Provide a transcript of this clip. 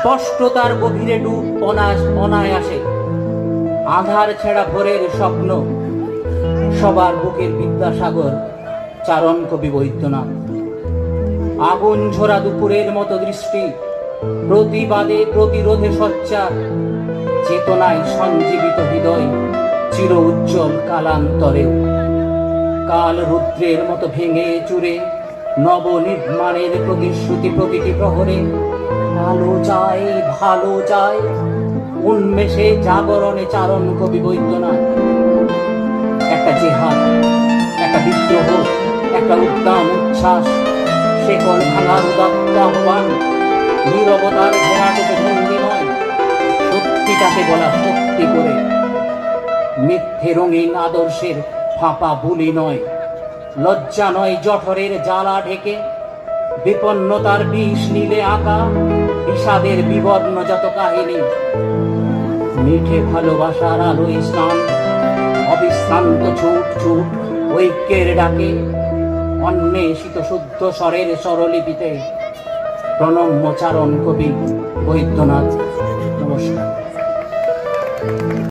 স্পষ্টতার গভীরে ডুব অনায়াসে আধার ছেঁড়া ভোরের স্বপ্ন, সবার বুকের বিদ্যাসাগর চারণ কবি বৈদ্যনাথ। আগুন ঝরা দুপুরের মতো দৃষ্টি, প্রতিবাদে প্রতিরোধে সোচ্চার, চেতনায় সঞ্জীবিত হৃদয় চির উজ্জ্বল কালান্তরেও। কাল রুদ্রের মতো ভেঙে চুরে নবনির্মাণের প্রতিশ্রুতি প্রতিটি প্রহরে। ভালো চাই ভালো চাই উন্মেষে জাগরণে চারণ কবি বৈদ্যনাথ। একটা জেহাদ, একটা বিদ্রোহ, একটা উদ্দাম উচ্ছ্বাস, শেকল ভাঙার উদাত্ত আহ্বান, নীরবতার ঘেরাটোকে ভঙ্গি নয়, সত্যিটাকে বলা সত্যি করে। মিথ্যে রঙিন আদর্শের ফাঁপা বুলি নয়, লজ্জা নয় জঠরের জ্বালা ঢেকে, বিপন্নতার বিষ নীলে আঁকা বিষাদের বিবর্ণ যত কাহিনী। মিঠে ভালোবাসার আলোয় স্নান, অবিশ্রান্ত ছুট ছুট ঐক্যের ডাকে, অন্বেষিত শুদ্ধ স্বরের স্বরলিপিতে প্রণম্য চারণ কবি বৈদ্যনাথ। নমস্কার।